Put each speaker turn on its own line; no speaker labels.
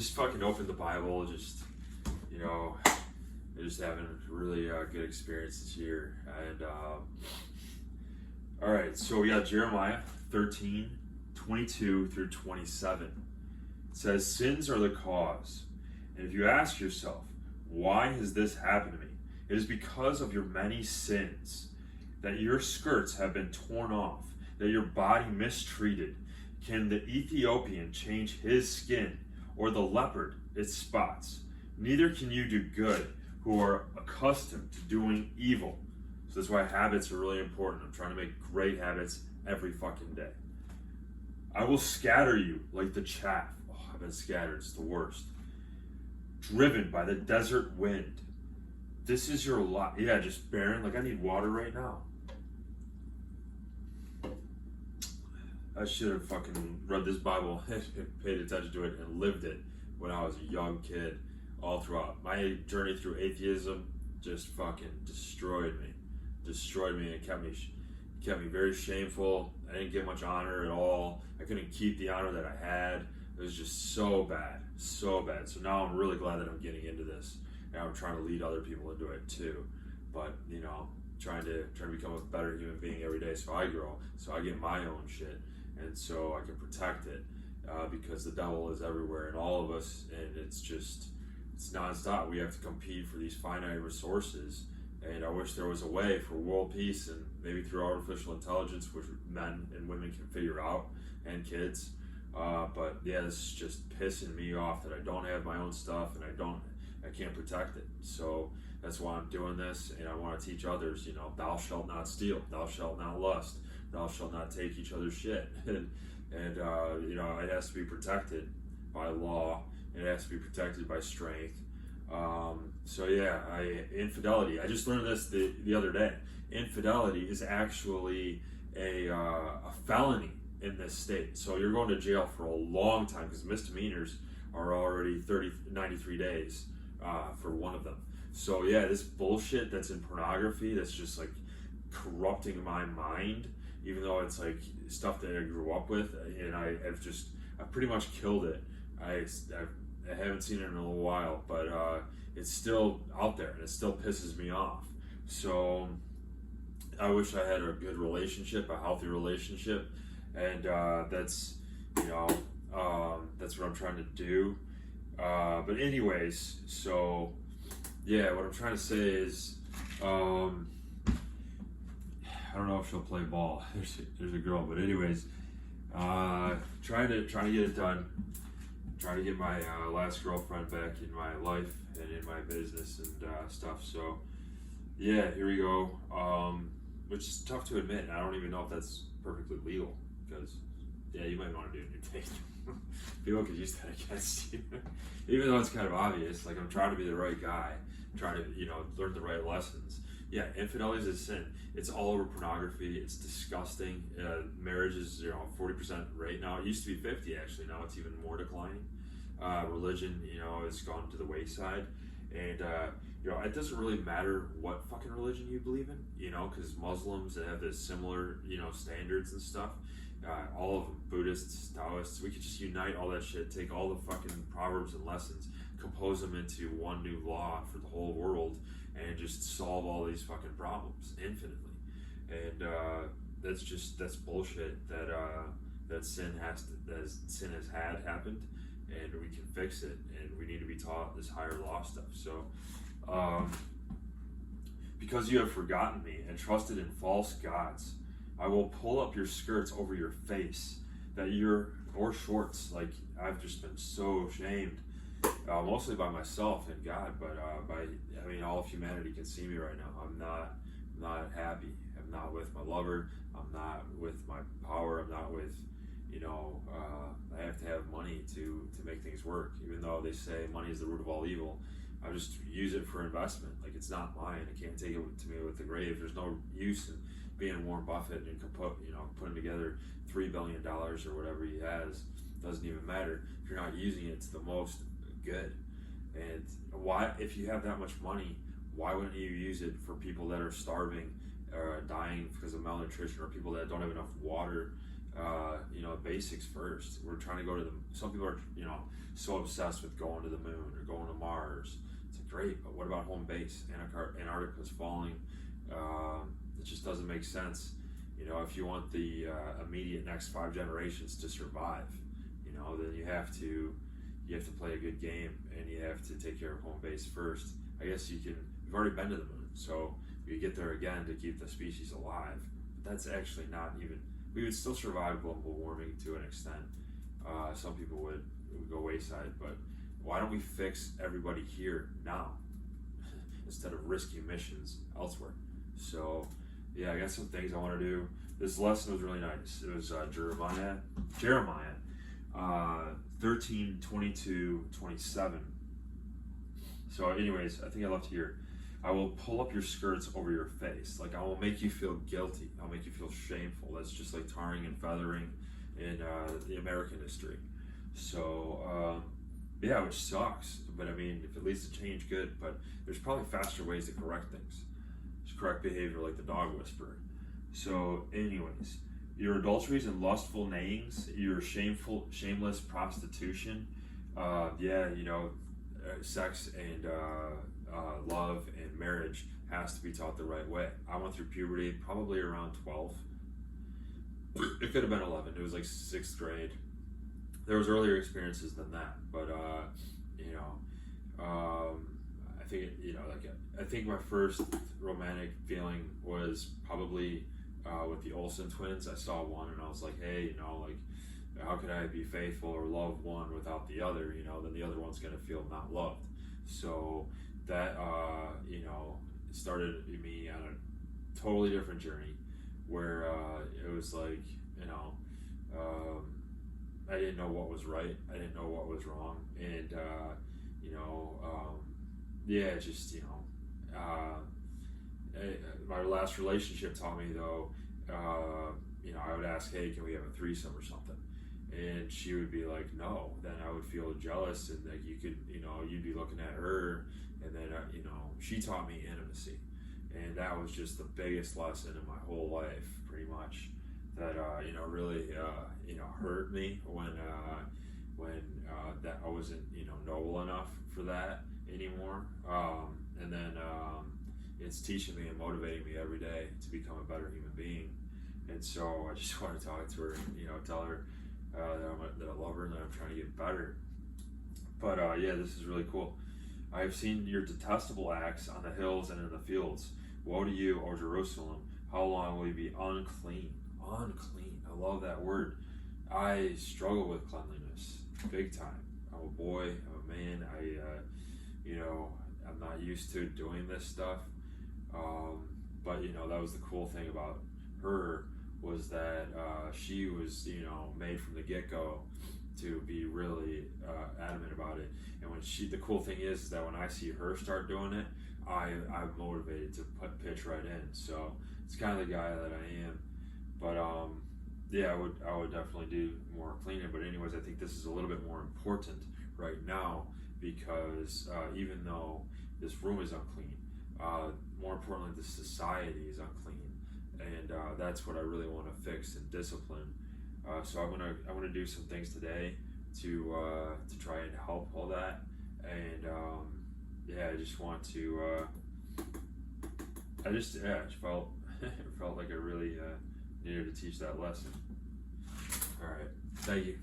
just fucking opened the Bible, just, you know, just having a really good experience this year. And, all right, so we got Jeremiah 13:22 through 27. It says, sins are the cause. And if you ask yourself, why has this happened to me? It is because of your many sins, that your skirts have been torn off, that your body mistreated. Can the Ethiopian change his skin, or the leopard its spots? Neither can you do good, who are accustomed to doing evil. So that's why habits are really important. I'm trying to make great habits every fucking day. I will scatter you like the chaff. Oh, I've been scattered, it's the worst. Driven by the desert wind. This is your lot. Yeah, just barren. Like, I need water right now. I should have fucking read this Bible, paid attention to it, and lived it when I was a young kid. All throughout my journey through atheism, just fucking destroyed me, and kept me very shameful. I didn't get much honor at all. I couldn't keep the honor that I had. It was just so bad. So now I'm really glad that I'm getting into this, and I'm trying to lead other people into it too. But you know, trying to become a better human being every day, so I grow, so I get my own shit, and so I can protect it, because the devil is everywhere in all of us, and it's nonstop. We have to compete for these finite resources, and I wish there was a way for world peace, and maybe through artificial intelligence, which men and women can figure out, and kids. But yeah, this is just pissing me off that I don't have my own stuff, and I can't protect it. So that's why I'm doing this, and I want to teach others, you know, thou shalt not steal, thou shalt not lust, thou shalt not take each other's shit. and you know, it has to be protected by law. It has to be protected by strength. So yeah, infidelity. I just learned this the other day. Infidelity is actually a felony in this state. So you're going to jail for a long time, because misdemeanors are already 93 days for one of them. So yeah, this bullshit that's in pornography, that's just like corrupting my mind, even though it's like stuff that I grew up with, and I've pretty much killed it. I haven't seen it in a little while, but it's still out there, and it still pisses me off. So I wish I had a good relationship, a healthy relationship, and that's, you know, that's what I'm trying to do. But anyways, so yeah, what I'm trying to say is, I don't know if she'll play ball. There's a girl, but anyways, trying to get it done. Trying to get my last girlfriend back in my life and in my business and stuff. So yeah, here we go. Which is tough to admit. I don't even know if that's perfectly legal, because yeah, you might want to do a new thing. People could use that against you. Even though it's kind of obvious. Like, I'm trying to be the right guy, trying to, you know, learn the right lessons. Yeah, infidelity is a sin. It's all over pornography. It's disgusting. Marriage is, you know, 40% rate now. It used to be 50, actually. Now it's even more declining. Religion, you know, has gone to the wayside. And, you know, it doesn't really matter what fucking religion you believe in, you know, because Muslims that have this similar, you know, standards and stuff. All of them, Buddhists, Taoists, we could just unite all that shit, take all the fucking proverbs and lessons, compose them into one new law for the whole world, and just solve all these fucking problems infinitely. And that's bullshit. That sin has had happened, and we can fix it, and we need to be taught this higher law stuff. So because you have forgotten me and trusted in false gods, I will pull up your skirts over your face, or shorts. Like, I've just been so shamed, mostly by myself and God, but all of humanity can see me right now. I'm not happy. I'm not with my lover. I'm not with my power. I'm not with, you know, I have to have money to make things work, even though they say money is the root of all evil. I just use it for investment. Like, it's not mine. I can't take it to me with the grave. There's no use in being Warren Buffett and putting together $3 billion or whatever he has. Doesn't even matter if you're not using it to the most good. And why, if you have that much money, why wouldn't you use it for people that are starving or dying because of malnutrition, or people that don't have enough water, basics first. We're trying to go to some people are, so obsessed with going to the moon or going to Mars. It's like, great, but what about home base? Antarctica's falling. It just doesn't make sense. If you want the immediate next 5 generations to survive, then you have to play a good game, and you have to take care of home base first. I guess you've already been to the moon, so you get there again to keep the species alive. But that's actually not even, we would still survive global warming to an extent. Some people would go wayside, but why don't we fix everybody here now instead of risky missions elsewhere? So yeah, I got some things I want to do. This lesson was really nice. It was Jeremiah 13, 22, 27. So anyways, I think I left here. I will pull up your skirts over your face. Like, I will make you feel guilty. I'll make you feel shameful. That's just like tarring and feathering in the American history. So yeah, which sucks. But I mean, if it leads to change, good. But there's probably faster ways to correct things. Just correct behavior like the dog whisperer. So anyways, your adulteries and lustful neighings, your shameless prostitution, sex and love and marriage has to be taught the right way. I went through puberty probably around 12. It could have been 11. It was like 6th grade. There was earlier experiences than that, but I think my first romantic feeling was probably with the Olsen twins. I saw one and I was like, hey, how could I be faithful or love one without the other? Then the other one's gonna feel not loved. So that started me on a totally different journey where it was like, I didn't know what was right, I didn't know what was wrong, and my last relationship taught me though, I would ask, hey, can we have a threesome or something? And she would be like, no. Then I would feel jealous, and like you'd be looking at her, and then she taught me intimacy, and that was just the biggest lesson in my whole life, pretty much. That really hurt me when that I wasn't noble enough for that anymore, and then it's teaching me and motivating me every day to become a better human being. And so I just want to talk to her and tell her that I love her and that I'm trying to get better. But yeah, this is really cool. I have seen your detestable acts on the hills and in the fields. Woe to you, O Jerusalem! How long will you be unclean? Unclean. I love that word. I struggle with cleanliness big time. I'm a boy. I'm a man. I'm not used to doing this stuff. But that was the cool thing about her, was that she was made from the get-go to be really adamant about it. And the cool thing is that when I see her start doing it, I'm motivated to pitch right in. So it's kind of the guy that I am. But yeah, I would definitely do more cleaning. But anyways, I think this is a little bit more important right now, because even though this room is unclean, more importantly, the society is unclean, and that's what I really want to fix and discipline. So I'm gonna do some things today to try and help all that, and I just want to. I just felt felt like I really needed to teach that lesson. All right, thank you.